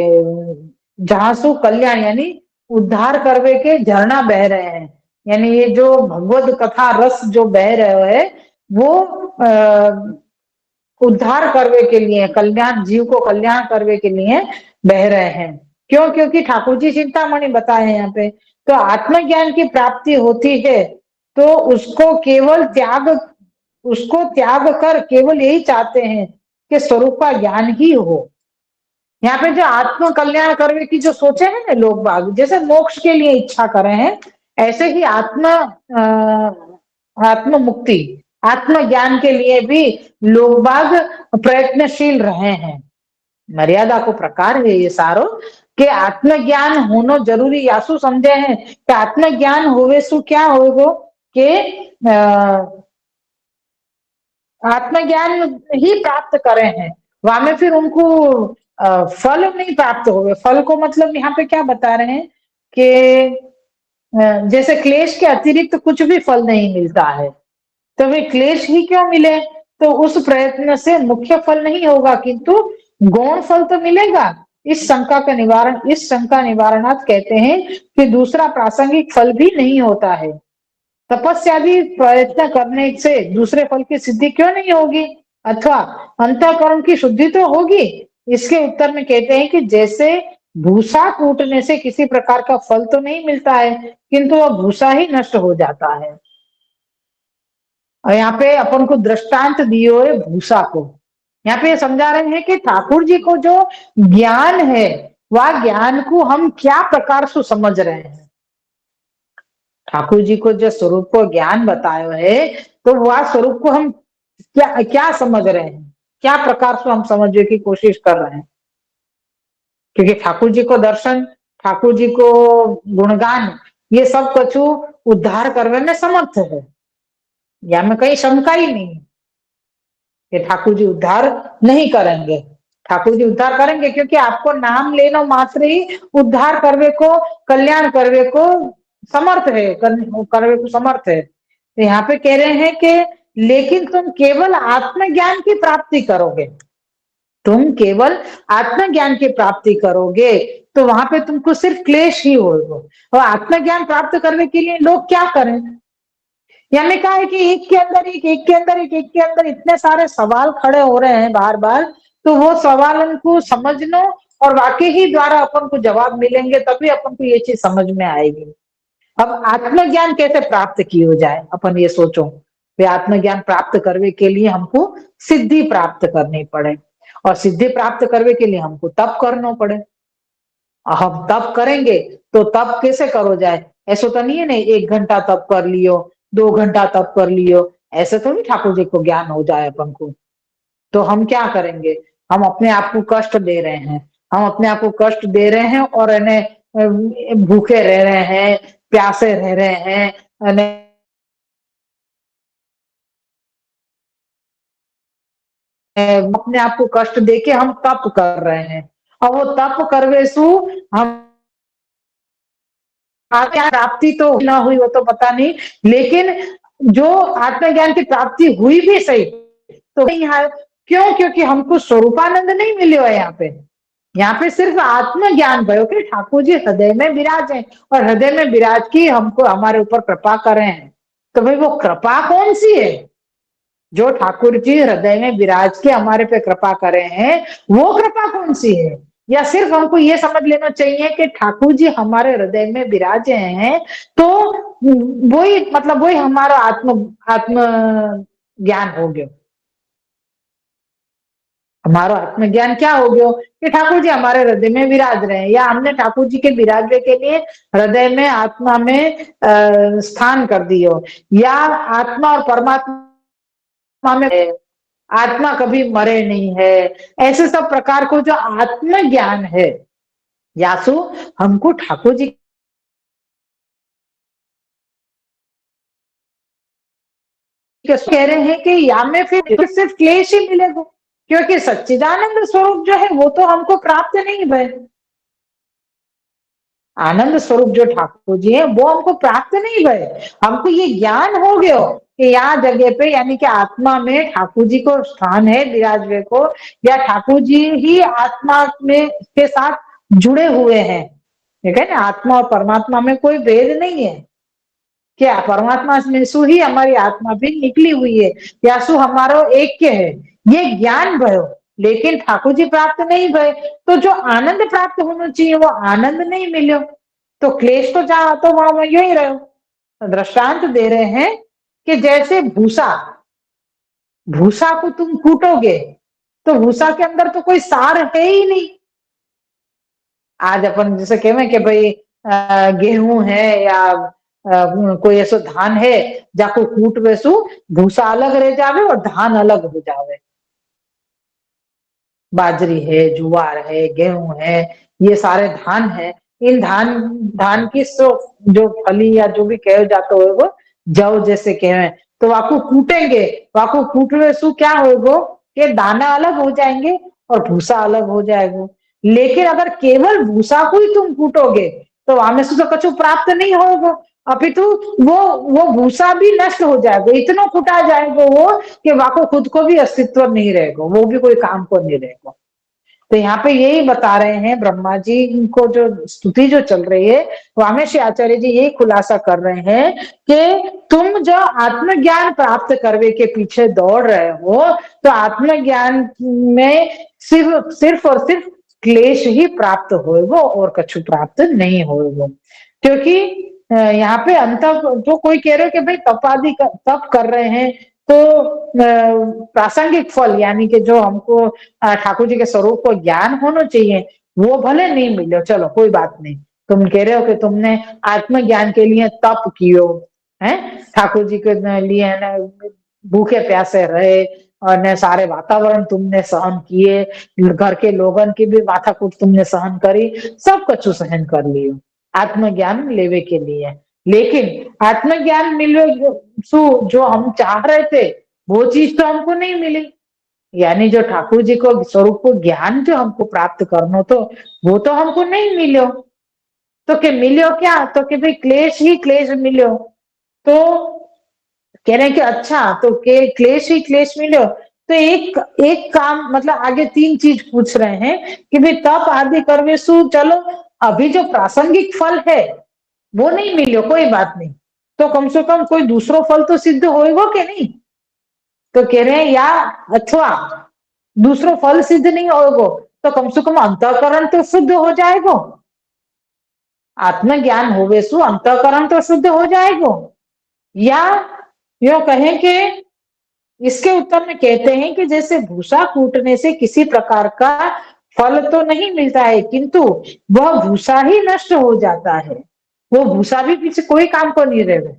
जहां सु कल्याण यानी उद्धार करवे के झरना बह रहे हैं, यानी ये जो भगवत कथा रस जो बह रहे है वो उद्धार करवे के लिए, कल्याण जीव को कल्याण करवे के लिए बह रहे हैं। क्यों? क्योंकि ठाकुर जी चिंतामणि बताए हैं यहाँ पे। तो आत्मज्ञान की प्राप्ति होती है तो उसको त्याग कर केवल यही चाहते हैं कि स्वरूप का ज्ञान ही हो। यहाँ पे जो आत्म कल्याण करने की जो सोचे हैं ना लोग बाग, जैसे मोक्ष के लिए इच्छा कर रहे हैं, ऐसे ही आत्म मुक्ति, आत्म ज्ञान के लिए भी लोग बाग प्रयत्नशील रहे हैं। मर्यादा को प्रकार है ये सारो कि आत्मज्ञान होना जरूरी यासु समझे हैं कि आत्मज्ञान होवे सु क्या होगो कि आत्मज्ञान ही प्राप्त करे हैं, वहां में फिर उनको फल नहीं प्राप्त होवे। फल को मतलब यहाँ पे क्या बता रहे हैं कि जैसे क्लेश के अतिरिक्त कुछ भी फल नहीं मिलता है, तो वे क्लेश ही क्यों मिले? तो उस प्रयत्न से मुख्य फल नहीं होगा, किंतु गौण फल तो मिलेगा। इस शंका निवारणार्थ कहते हैं कि दूसरा प्रासंगिक फल भी नहीं होता है। तपस्यादि प्रयत्न करने से दूसरे फल की सिद्धि क्यों नहीं होगी, अथवा अंतःकरण की शुद्धि तो होगी? इसके उत्तर में कहते हैं कि जैसे भूसा कूटने से किसी प्रकार का फल तो नहीं मिलता है, किंतु वह भूसा ही नष्ट हो जाता है। और यहाँ पे अपन को दृष्टांत दियो है भूसा को। यहाँ पे समझा रहे हैं कि ठाकुर जी को जो ज्ञान है, वह ज्ञान को हम क्या प्रकार से समझ रहे हैं। ठाकुर जी को जो स्वरूप को ज्ञान बताया है, तो वह स्वरूप को हम क्या समझ रहे हैं, क्या प्रकार से हम समझने की कोशिश कर रहे हैं। क्योंकि ठाकुर जी को दर्शन, ठाकुर जी को गुणगान, ये सब कुछ उद्धार करने में समर्थ है, या में कहीं शंका ही नहीं कि ठाकुर जी उद्धार नहीं करेंगे। ठाकुर जी उद्धार करेंगे, क्योंकि आपको नाम लेना मात्र ही उद्धार करवे को, कल्याण करवे को समर्थ है, करवे को समर्थ है। तो यहाँ पे कह रहे हैं कि लेकिन तुम केवल आत्मज्ञान की प्राप्ति करोगे, तुम केवल आत्मज्ञान की प्राप्ति करोगे, तो वहां पे तुमको सिर्फ क्लेश ही होगा। और आत्मज्ञान प्राप्त करने के लिए लोग क्या करें? यानी कहा है कि एक के अंदर एक के अंदर एक के अंदर इतने सारे सवाल खड़े हो रहे हैं बार बार, तो वो सवालों को समझना और वाक्य ही द्वारा अपन को जवाब मिलेंगे, तभी अपन को ये चीज समझ में आएगी। अब आत्मज्ञान कैसे प्राप्त की हो जाए, अपन ये सोचो। वे आत्मज्ञान प्राप्त करने के लिए हमको सिद्धि प्राप्त करनी पड़े, और सिद्धि प्राप्त करने के लिए हमको तप करना पड़े। हम तप करेंगे तो तप कैसे करो जाए? ऐसा तो नहीं है नहीं 1 घंटा तप कर लियो, 2 घंटा तप कर लियो, ऐसे तो नहीं ठाकुर जी को ज्ञान हो जाए अपन को। तो हम क्या करेंगे? हम अपने आप को कष्ट दे रहे हैं, हम अपने आप को कष्ट दे रहे हैं, और भूखे रह रहे हैं, प्यासे रह रहे हैं, अपने आप को कष्ट देके हम तप कर रहे हैं। और वो तप करवे सु हम आत्म प्राप्ति तो ना हुई वो तो पता नहीं, लेकिन जो आत्मज्ञान की प्राप्ति हुई भी सही तो यहाँ क्यों? क्योंकि हमको स्वरूपानंद नहीं मिले है यहाँ पे। यहाँ पे सिर्फ आत्मज्ञान भयो कि ठाकुर जी हृदय में विराज है, और हृदय में विराज की हमको हमारे ऊपर कृपा करे हैं। तो भाई वो कृपा कौन सी है? जो ठाकुर जी हृदय में विराज के हमारे पे कृपा करे हैं, वो कृपा कौन सी है? या सिर्फ हमको ये समझ लेना चाहिए कि ठाकुर जी हमारे हृदय में विराजे हैं, तो वही मतलब वही हमारा आत्म आत्म ज्ञान हो गया। हमारा आत्मज्ञान क्या हो गया कि ठाकुर जी हमारे हृदय में विराज रहे हैं, या हमने ठाकुर जी के विराजने के लिए हृदय में आत्मा में स्थान कर दियो, या आत्मा और परमात्मा में आत्मा कभी मरे नहीं है। ऐसे सब प्रकार को जो आत्मज्ञान है, यासु हमको ठाकुर जी कह रहे हैं कि या में फिर सिर्फ क्लेश ही मिलेगा, क्योंकि सच्चिदानंद स्वरूप जो है वो तो हमको प्राप्त नहीं भय। आनंद स्वरूप जो ठाकुर जी है वो हमको प्राप्त नहीं भय। हमको ये ज्ञान हो गया कि यहाँ जगह पे यानी कि आत्मा में ठाकुर जी को स्थान है विराजवे को, या ठाकुर जी ही आत्मा में के साथ जुड़े हुए हैं। ठीक है ना, आत्मा और परमात्मा में कोई भेद नहीं है। क्या परमात्मा में सु ही हमारी आत्मा भी निकली हुई है, या सु हमारो एक के है, ये ज्ञान भयो। लेकिन ठाकुर जी प्राप्त नहीं भय, तो जो आनंद प्राप्त होना चाहिए वो आनंद नहीं मिलो, तो क्लेश तो जहां तो वहां यही रहो। तो दृष्टांत दे रहे हैं कि जैसे भूसा, भूसा को तुम कूटोगे तो भूसा के अंदर तो कोई सार है ही नहीं। आज अपन जैसे कहें कि भाई गेहूं है या कोई ऐसो धान है, जाको कूट वैसू भूसा अलग रह जावे और धान अलग हो जावे। बाजरी है, जुआर है, गेहूं है, ये सारे धान है। इन धान धान की जो फली या जो भी कहे जाता हो वो जव जैसे कहे, तो वाको कूटेंगे, वाको कूटने से क्या होगा कि दाना अलग हो जाएंगे और भूसा अलग हो जाएगा। लेकिन अगर केवल भूसा को ही तुम कूटोगे तो वहां में से तो कछु प्राप्त नहीं होगा, अपितु वो भूसा भी नष्ट हो जाएगा, इतना कुटा जाएगा वो कि वाको खुद को भी अस्तित्व नहीं रहेगा, वो भी कोई काम को नहीं रहेगा। तो यहाँ पे यही बता रहे हैं ब्रह्मा जी को, जो स्तुति जो चल रही है वहां में श्री आचार्य जी यही खुलासा कर रहे हैं कि तुम जो आत्मज्ञान प्राप्त करने के पीछे दौड़ रहे हो, तो आत्मज्ञान में सिर्फ सिर्फ और सिर्फ क्लेश ही प्राप्त होगा और कछु प्राप्त नहीं होगा। क्योंकि यहाँ पे अंत जो कोई कह रहे हो कि भाई तप आदि तप कर रहे हैं, तो प्रासंगिक फल यानी कि जो हमको ठाकुर जी के स्वरूप को ज्ञान होना चाहिए वो भले नहीं मिले, चलो कोई बात नहीं। तुम कह रहे हो कि तुमने आत्मज्ञान के लिए तप कियो है, ठाकुर जी के लिए है ना भूखे प्यासे रहे, और न सारे वातावरण तुमने सहन किए, घर के लोगन की भी माथा कूट तुमने सहन करी, सब कछु सहन कर लियो आत्मज्ञान लेवे के लिए। लेकिन आत्मज्ञान मिले जो हम चाह रहे थे वो चीज तो हमको नहीं मिली। यानी जो ठाकुर जी को स्वरूप को ज्ञान जो हमको प्राप्त करना तो वो तो हमको नहीं मिलो। तो के मिलो क्या? तो कि भाई क्लेश ही क्लेश मिलो। तो कह रहे हैं कि अच्छा तो के क्लेश ही क्लेश मिलो, तो एक काम मतलब आगे 3 चीज पूछ रहे हैं कि भाई तप आदि कर्मेशु चलो अभी जो प्रासंगिक फल है वो नहीं मिलो कोई बात नहीं, तो कम से कम कोई दूसरो फल तो सिद्ध होएगा कि नहीं। तो कह रहे हैं या अथवा दूसरो फल सिद्ध नहीं होएगो तो कम से कम अंतःकरण तो शुद्ध हो जाएगो, आत्मज्ञान होवे सु अंतःकरण तो शुद्ध हो जाएगो। या यो कहें कि इसके उत्तर में कहते हैं कि जैसे भूसा कूटने से किसी प्रकार का फल तो नहीं मिलता है, किंतु वह भूसा ही नष्ट हो जाता है, वो भूसा भी पीछे कोई काम को नहीं रहे,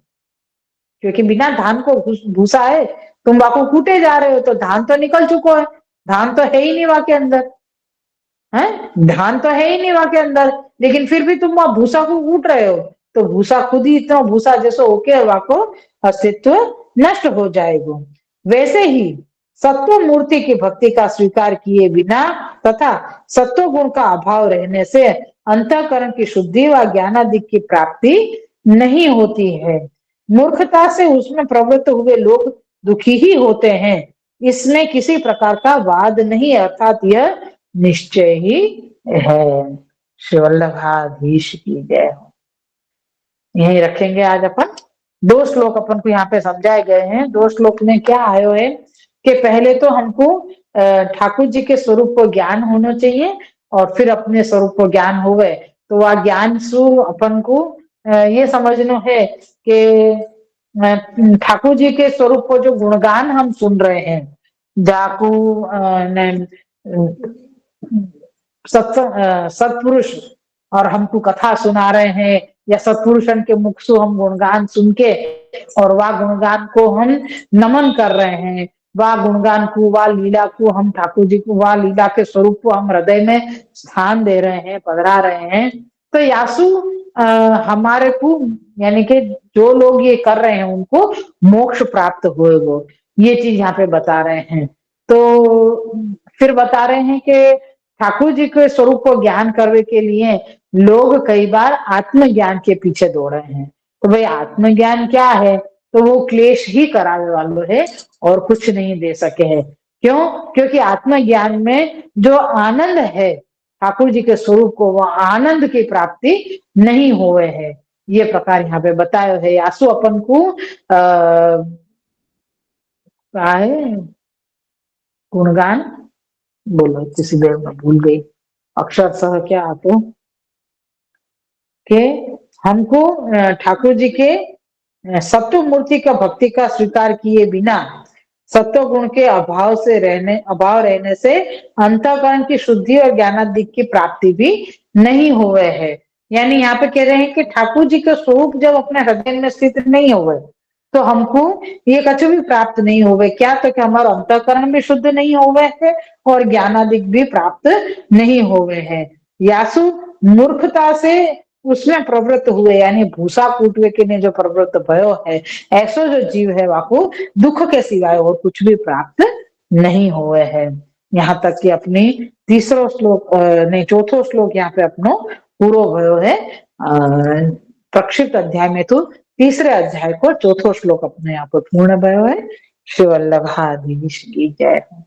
क्योंकि बिना धान को भूसा है, तुम वाको कूटे जा रहे हो तो धान तो निकल चुको है, धान तो है ही नहीं वहां के अंदर, है धान तो है ही नहीं वहां के अंदर, लेकिन फिर भी तुम वहां भूसा को कूट रहे हो, तो भूसा खुद ही इतना भूसा जैसे होके वाको अस्तित्व नष्ट हो जाएगा। वैसे ही सत्व मूर्ति की भक्ति का स्वीकार किए बिना तथा सत्व गुण का अभाव रहने से अंतःकरण की शुद्धि व ज्ञानादि की प्राप्ति नहीं होती है। मूर्खता से उसमें प्रवृत्त हुए लोग दुखी ही होते हैं, इसमें किसी प्रकार का वाद नहीं, अर्थात यह निश्चय ही है। श्री वल्लभाधीश की जय हो। यही रखेंगे आज अपन। 2 श्लोक अपन को यहाँ पे समझाए गए हैं। 2 श्लोक में क्या आयो है कि पहले तो हमको ठाकुर जी के स्वरूप को ज्ञान होना चाहिए और फिर अपने स्वरूप को ज्ञान हो गए तो वह ज्ञान सु अपन को ये समझना है कि ठाकुर जी के स्वरूप को जो गुणगान हम सुन रहे हैं, जाकू सत्पुरुष और हमको कथा सुना रहे हैं या सत्पुरुषन के मुख से हम गुणगान सुन के और वह गुणगान को हम नमन कर रहे हैं, वह गुणगान को वह लीला को हम ठाकुर जी को वह लीला के स्वरूप को हम हृदय में स्थान दे रहे हैं, पधरा रहे हैं, तो यासु हमारे को यानी कि जो लोग ये कर रहे हैं उनको मोक्ष प्राप्त होएगा, ये चीज यहाँ पे बता रहे हैं। तो फिर बता रहे हैं कि ठाकुर जी के स्वरूप को ज्ञान करने के लिए लोग कई बार आत्मज्ञान के पीछे दौड़ रहे हैं। तो भाई आत्मज्ञान क्या है, तो वो क्लेश ही कराने वालों है और कुछ नहीं दे सके है। क्यों? क्योंकि आत्मज्ञान में जो आनंद है ठाकुर जी के स्वरूप को, वो आनंद की प्राप्ति नहीं हुए है, ये प्रकार यहाँ पे बताया है। आसु अपन को गुणगान बोलो, किसी देर में भूल गई अक्षर सह क्या तो के हमको ठाकुर जी के सत्व मूर्ति का भक्ति का स्वीकार किए बिना सत्व गुण के अभाव रहने से अंतःकरण की शुद्धि और ज्ञानादि की प्राप्ति भी नहीं हुए है। यानी यहाँ पे कह रहे हैं कि ठाकुर जी का स्वरूप जब अपने हृदय में स्थित नहीं हुए तो हमको ये कछु भी प्राप्त नहीं हुए, क्या तो कि हमारा अंतःकरण भी शुद्ध नहीं हुए है और ज्ञानादिक भी प्राप्त नहीं हुए हैं। यासु मूर्खता से उसमें प्रवृत्त हुए, यानी भूसा कूटवे के ने जो प्रवृत्त भयो है, ऐसा जो जीव है वाको दुख के सिवाय और कुछ भी प्राप्त नहीं हुए है। यहाँ तक कि अपनी तीसरो श्लोक नहीं चौथो श्लोक यहाँ पे अपनो पूरो भयो है। प्रक्षिप्त अध्याय में तो तीसरे अध्याय को चौथो श्लोक अपने यहाँ पर पूर्ण भयो है। श्री वल्लभाधीश की जय।